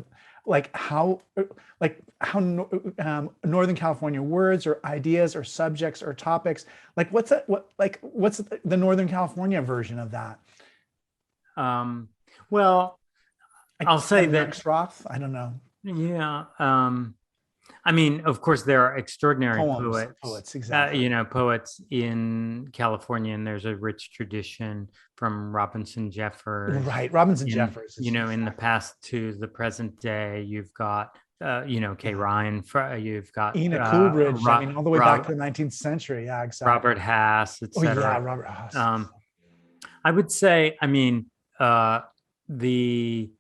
like how Northern California words or ideas or subjects or topics, like what's the Northern California version of that? Well, Like I'll say Ted that, Rexroth? I don't know. yeah. I mean, of course, there are extraordinary Poets, exactly. you know, poets in California, and there's a rich tradition from Robinson Jeffers. Right, Robinson Jeffers You is know, in the exactly. past to the present day, you've got, you know, Kay Yeah. Ryan, you've got Ena Coolbridge. I mean, all the way back to Rob, the 19th century. Yeah, exactly. Robert Hass, Oh yeah, etc. Robert Haas. Um, I would say, I mean, the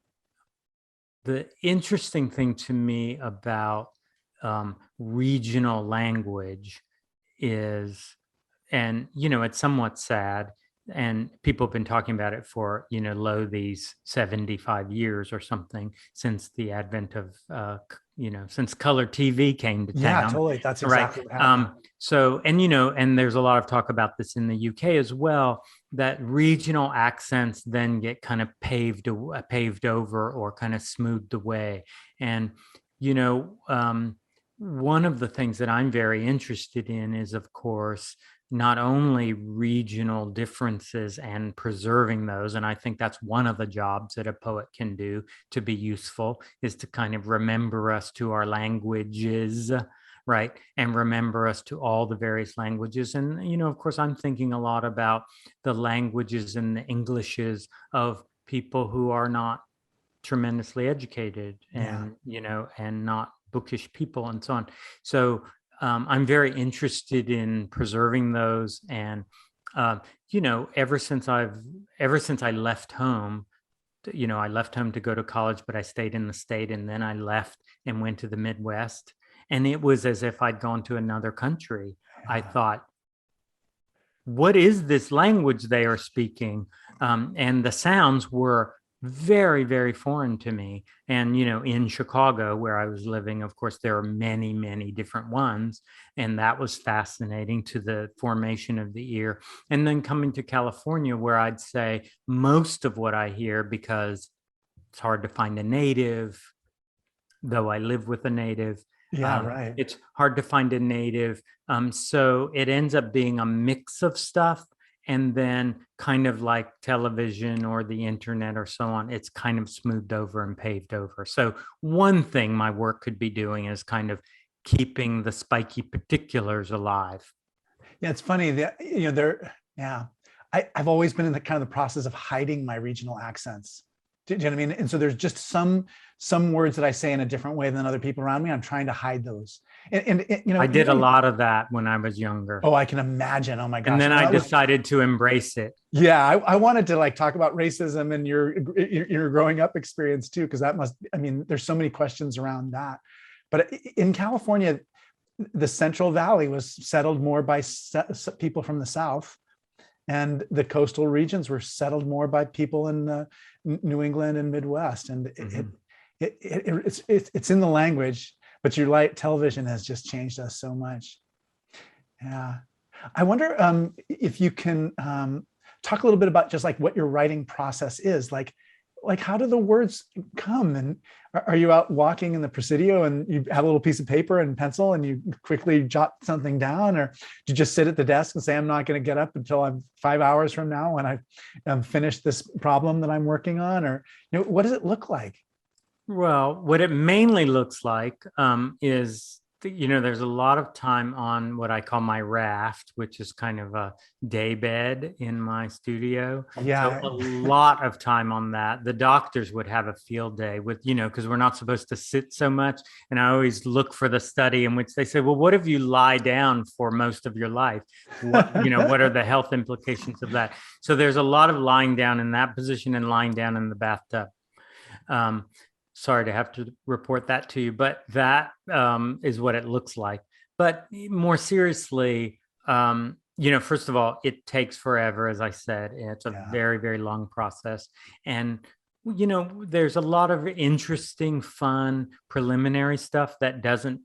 interesting thing to me about regional language is, and you know, it's somewhat sad, and people have been talking about it for, you know, these 75 years or something, since the advent of you know, since color TV came to Yeah, town, totally. That's right? exactly what happened. So, and you know, and there's a lot of talk about this in the UK as well, that regional accents then get kind of paved over or kind of smoothed away. And you know, one of the things that I'm very interested in is, of course, not only regional differences and preserving those, and I think that's one of the jobs that a poet can do to be useful, is to kind of remember us to our languages, right? And remember us to all the various languages. And, you know, of course, I'm thinking a lot about the languages and the Englishes of people who are not tremendously educated Yeah. and, you know, and not bookish people and so on. So I'm very interested in preserving those. And, you know, ever since I left home, you know, I left home to go to college, but I stayed in the state, and then I left and went to the Midwest. And it was as if I'd gone to another country. I Yeah. thought, what is this language they are speaking? And the sounds were very, very foreign to me. And, in Chicago, where I was living, of course, there are many, many different ones. And that was fascinating to the formation of the ear. And then coming to California, where I'd say most of what I hear, because it's hard to find a native, though I live with a native. Yeah, right. It's hard to find a native. So it ends up being a mix of stuff. And then kind of like television or the internet or so on, it's kind of smoothed over and paved over. So one thing my work could be doing is kind of keeping the spiky particulars alive. Yeah, it's funny that, yeah. I've always been in the kind of the process of hiding my regional accents. Do you know what I mean? And so there's just some words that I say in a different way than other people around me. I'm trying to hide those. And I did a lot of that when I was younger. Oh, I can imagine. Oh my gosh. And then I decided to embrace it. Yeah, I wanted to like talk about racism and your growing up experience too, because there's so many questions around that. But in California, the Central Valley was settled more by people from the South, and the coastal regions were settled more by people in New England and Midwest. And it's in the language, but your light television has just changed us so much. Yeah. I wonder if you can talk a little bit about just like what your writing process is. Like how do the words come? And are you out walking in the Presidio and you have a little piece of paper and pencil and you quickly jot something down? Or do you just sit at the desk and say, I'm not going to get up until I'm 5 hours from now when I've finished this problem that I'm working on? Or, what does it look like? Well, what it mainly looks like is, there's a lot of time on what I call my raft, which is kind of a day bed in my studio. Yeah. So a lot of time on that. The doctors would have a field day with, because we're not supposed to sit so much. And I always look for the study in which they say, well, what if you lie down for most of your life? What are the health implications of that? So there's a lot of lying down in that position and lying down in the bathtub. Sorry to have to report that to you, but that is what it looks like. But more seriously, first of all, it takes forever, as I said. It's a very, very long process. And, there's a lot of interesting, fun, preliminary stuff that doesn't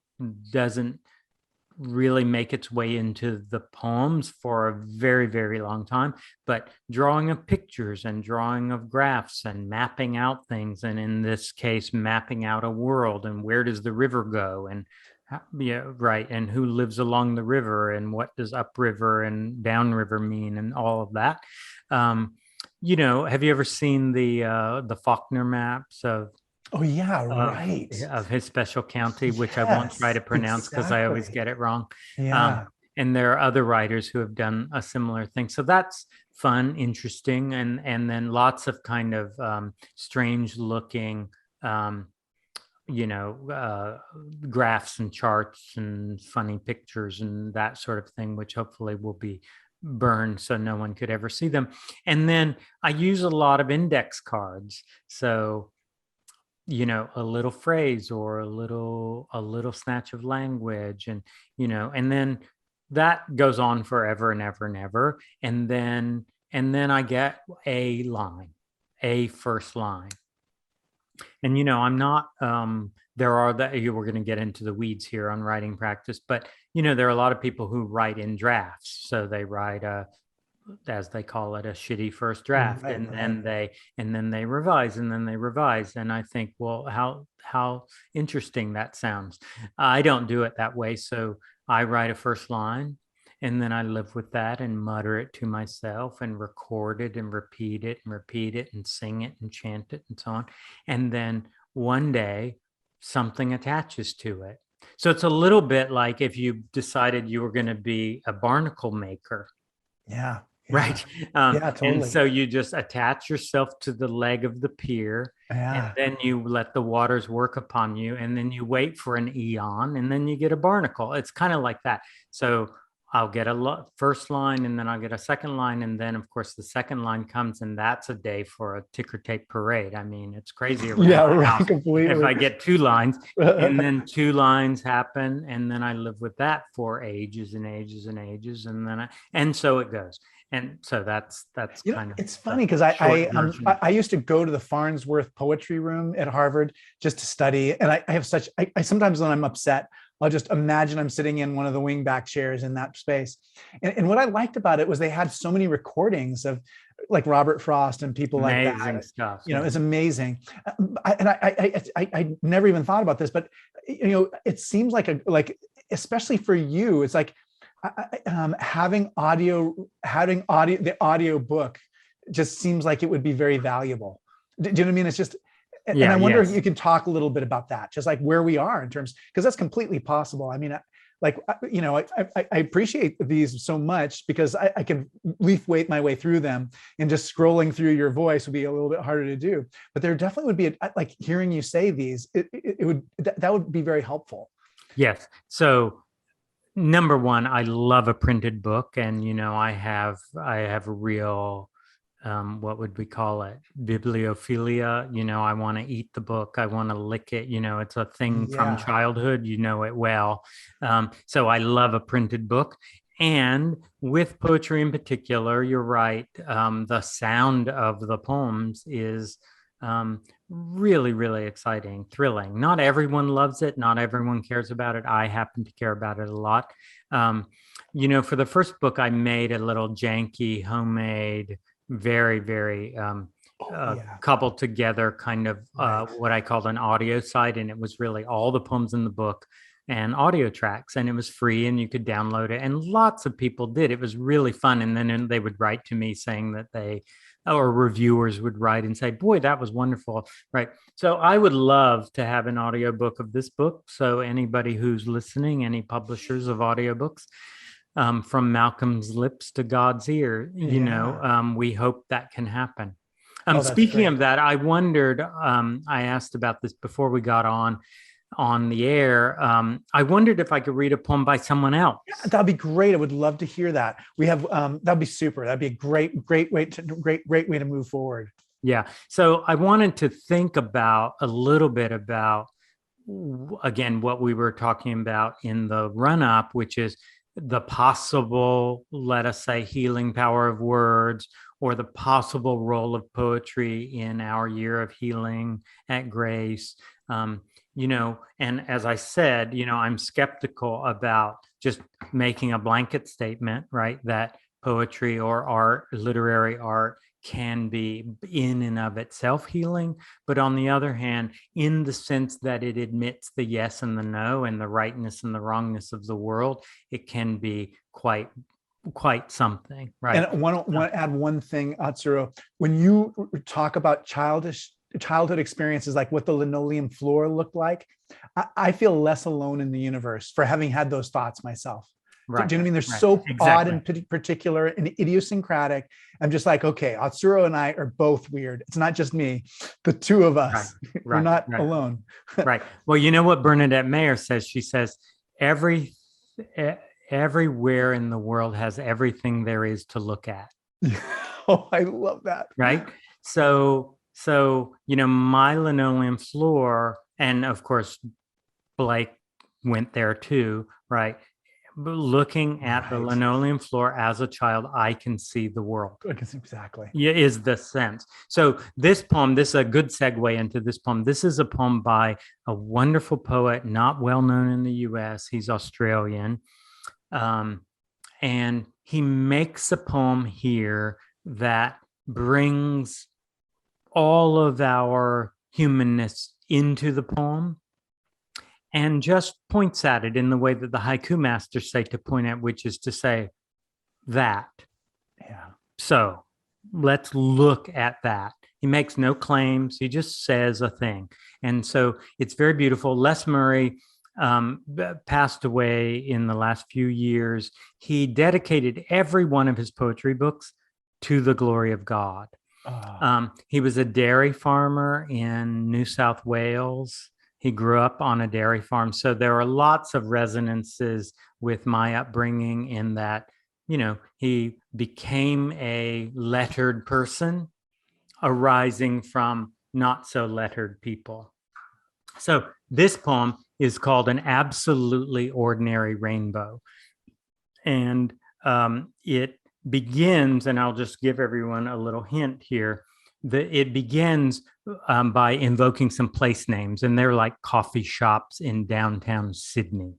really make its way into the poems for a very, very long time, but drawing of pictures and drawing of graphs and mapping out things. And in this case, mapping out a world and where does the river go and and who lives along the river and what does upriver and downriver mean and all of that. Have you ever seen the Faulkner maps of Oh yeah, right. Of his special county, which I won't try to pronounce because I always get it wrong. Yeah. And there are other writers who have done a similar thing. So that's fun, interesting, and then lots of kind of strange looking, graphs and charts and funny pictures and that sort of thing, which hopefully will be burned so no one could ever see them. And then I use a lot of index cards. So a little phrase or a little snatch of language, and and then that goes on forever and ever and ever, and then I get a first line, and I'm not we're going to get into the weeds here on writing practice, but there are a lot of people who write in drafts, so they write as they call it, a shitty first draft, then they revise, and I think, well, how interesting that sounds. I don't do it that way, so I write a first line, and then I live with that and mutter it to myself and record it and repeat it and sing it and chant it and so on, and then one day something attaches to it. So it's a little bit like if you decided you were going to be a barnacle maker. Yeah. Right. Totally. And so you just attach yourself to the leg of the pier, and then you let the waters work upon you, and then you wait for an eon, and then you get a barnacle. It's kind of like that. So I'll get a first line, and then I'll get a second line, and then of course the second line comes, and that's a day for a ticker tape parade. I mean, it's crazy around Yeah, my right, house completely. if I get 2 lines, and then 2 lines happen, and then I live with that for ages and ages and ages, and so it goes. And so that's kind of, it's funny because I used to go to the Farnsworth Poetry Room at Harvard just to study, and I have such I sometimes when I'm upset, I'll just imagine I'm sitting in one of the wingback chairs in that space. And what I liked about it was they had so many recordings of like Robert Frost and people like that. amazing stuff. It's amazing. I never even thought about this, but it seems like especially for you, it's like having the audio book just seems like it would be very valuable. Do you know what I mean? It's just, and I wonder if you can talk a little bit about that, just like where we are in terms, because that's completely possible. I mean, I appreciate these so much because I can leaf weight my way through them, and just scrolling through your voice would be a little bit harder to do. But there definitely would be like hearing you say these, that would be very helpful. Yes. So number one, I love a printed book, and I have a real what would we call it? Bibliophilia. I want to eat the book. I want to lick it. It's a thing from childhood. It well. So I love a printed book. And with poetry in particular, you're right. The sound of the poems is really, really exciting, thrilling. Not everyone loves it. Not everyone cares about it. I happen to care about it a lot. For the first book, I made a little janky, homemade, very, very coupled together kind of what I called an audio site. And it was really all the poems in the book and audio tracks, and it was free and you could download it. And lots of people did. It was really fun. And then they would write to me saying that or reviewers would write and say, boy, that was wonderful. Right. So I would love to have an audiobook of this book. So anybody who's listening, any publishers of audiobooks, from Malcolm's lips to God's ear, we hope that can happen. Speaking of that, I wondered, I asked about this before we got on the air. I wondered if I could read a poem by someone else. Yeah, that'd be great. I would love to hear that. We have that'd be super. That'd be a great way to move forward. Yeah. So I wanted to think about a little bit about, again, what we were talking about in the run-up, which is the possible, let us say, healing power of words, or the possible role of poetry in our year of healing at Grace. And as I said, I'm skeptical about just making a blanket statement, right? That poetry or art, literary art, can be in and of itself healing. But on the other hand, in the sense that it admits the yes and the no and the rightness and the wrongness of the world, it can be quite something, right? And I want to add one thing, Atsuro. When you talk about childhood experiences, like what the linoleum floor looked like, I feel less alone in the universe for having had those thoughts myself. Right. Do you know what I mean? They're so odd and particular and idiosyncratic. I'm just like, okay, Atsuro and I are both weird. It's not just me, the two of us. We're not alone. Right. Well, you know what Bernadette Mayer says? She says, everywhere in the world has everything there is to look at. Oh, I love that. Right. So, my linoleum floor, and of course, Blake went there too, right? Looking at the linoleum floor as a child, I can see the world. I can see exactly. Yeah, is the sense. So this poem, this is a good segue into this poem. This is a poem by a wonderful poet, not well known in the US. He's Australian. And he makes a poem here that brings all of our humanness into the poem, and just points at it in the way that the haiku masters say to point at, which is to say that. Yeah. So let's look at that. He makes no claims. He just says a thing. And so it's very beautiful. Les Murray passed away in the last few years. He dedicated every one of his poetry books to the glory of God. He was a dairy farmer in New South Wales. He grew up on a dairy farm. So there are lots of resonances with my upbringing in that, he became a lettered person arising from not so lettered people. So this poem is called An Absolutely Ordinary Rainbow. And it begins, and I'll just give everyone a little hint here, it begins by invoking some place names, and they're like coffee shops in downtown Sydney.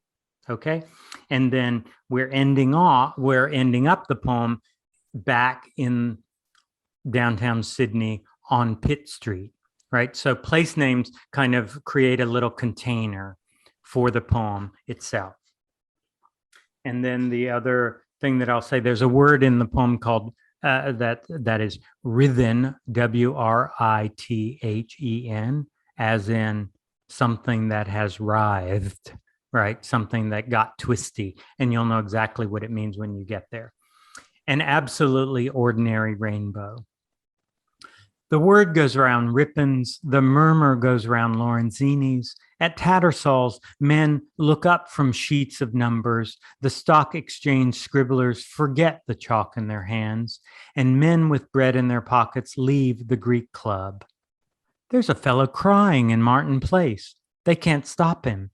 Okay. And then we're ending up the poem back in downtown Sydney on Pitt Street, right? So place names kind of create a little container for the poem itself. And then the other thing that I'll say, there's a word in the poem called that is writhen, W-R-I-T-H-E-N, as in something that has writhed, right? Something that got twisty. And you'll know exactly what it means when you get there. An absolutely ordinary rainbow. The word goes around Rippon's, the murmur goes around Lorenzini's. At Tattersall's, men look up from sheets of numbers. The stock exchange scribblers forget the chalk in their hands, and men with bread in their pockets leave the Greek club. There's a fellow crying in Martin Place. They can't stop him.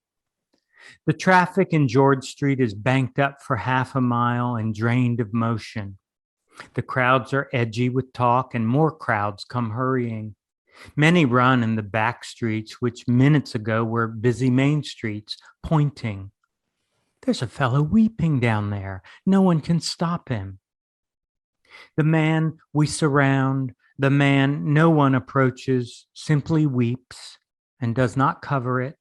The traffic in George Street is banked up for half a mile and drained of motion. The crowds are edgy with talk, and more crowds come hurrying. Many run in the back streets, which minutes ago were busy main streets, pointing. There's a fellow weeping down there. No one can stop him. The man we surround, the man no one approaches, simply weeps and does not cover it,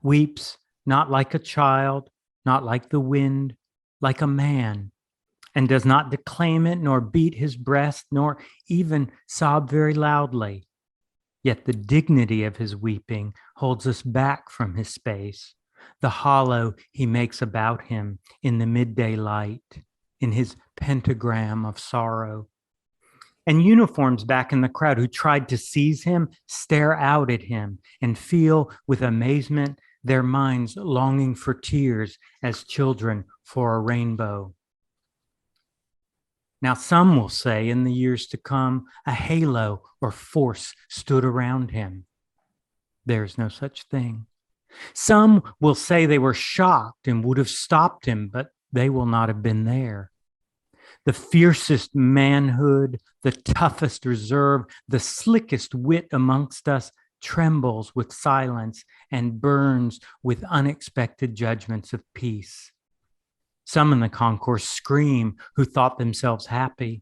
weeps not like a child, not like the wind, like a man, and does not declaim it, nor beat his breast, nor even sob very loudly. Yet the dignity of his weeping holds us back from his space, the hollow he makes about him in the midday light, in his pentagram of sorrow. And uniforms back in the crowd who tried to seize him stare out at him and feel with amazement their minds longing for tears as children for a rainbow. Now, some will say in the years to come, a halo or force stood around him. There's no such thing. Some will say they were shocked and would have stopped him, but they will not have been there. The fiercest manhood, the toughest reserve, the slickest wit amongst us trembles with silence and burns with unexpected judgments of peace. Some in the concourse scream who thought themselves happy.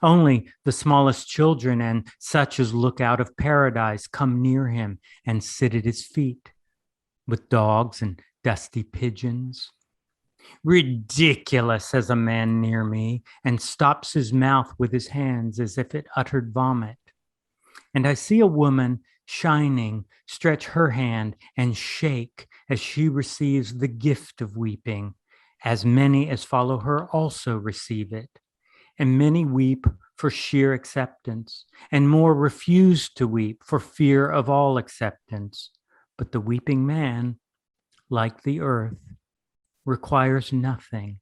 Only the smallest children and such as look out of paradise come near him and sit at his feet, with dogs and dusty pigeons. Ridiculous, says a man near me, and stops his mouth with his hands as if it uttered vomit. And I see a woman, shining, stretch her hand and shake as she receives the gift of weeping. As many as follow her also receive it, and many weep for sheer acceptance, and more refuse to weep for fear of all acceptance. But the weeping man, like the earth, requires nothing.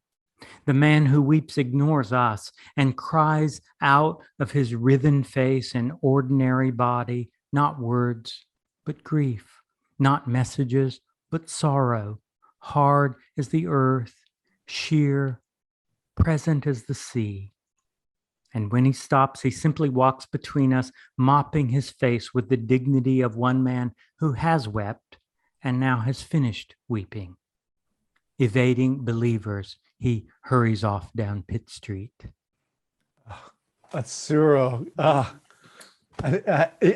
The man who weeps ignores us and cries out of his writhen face and ordinary body, not words, but grief, not messages, but sorrow, hard as the earth, sheer, present as the sea. And when he stops, he simply walks between us, mopping his face with the dignity of one man who has wept and now has finished weeping. Evading believers, he hurries off down Pitt Street. Atsuro,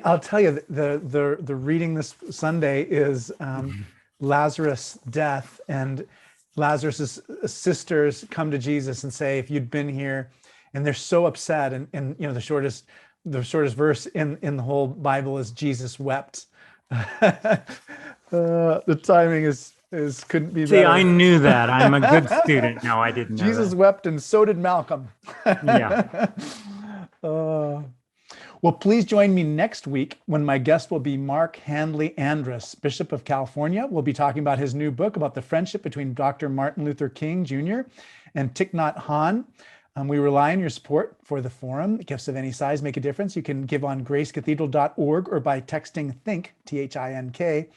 I'll tell you, the reading this Sunday is Lazarus' death, and Lazarus' sisters come to Jesus and say, if you'd been here, and they're so upset. And the shortest verse in the whole Bible is Jesus wept. The timing is couldn't be better. See, I knew that. I'm a good student. No, I didn't know Jesus that. wept, and so did Malcolm. Yeah. Well, please join me next week when my guest will be Mark Handley Andrus, Bishop of California. We'll be talking about his new book about the friendship between Dr. Martin Luther King Jr. and Thich Nhat Hanh. We rely on your support for the forum. Gifts of any size make a difference. You can give on gracecathedral.org or by texting THINK, T-H-I-N-K,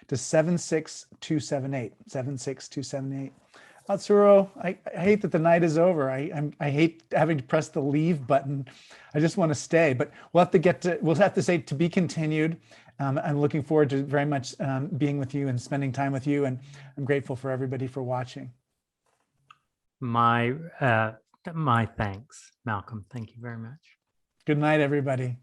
to 76278, 76278. Atsuro, I hate that the night is over. I hate having to press the leave button. I just want to stay, but we'll have to say to be continued. I'm looking forward to very much being with you and spending time with you. And I'm grateful for everybody for watching. My thanks, Malcolm. Thank you very much. Good night, everybody.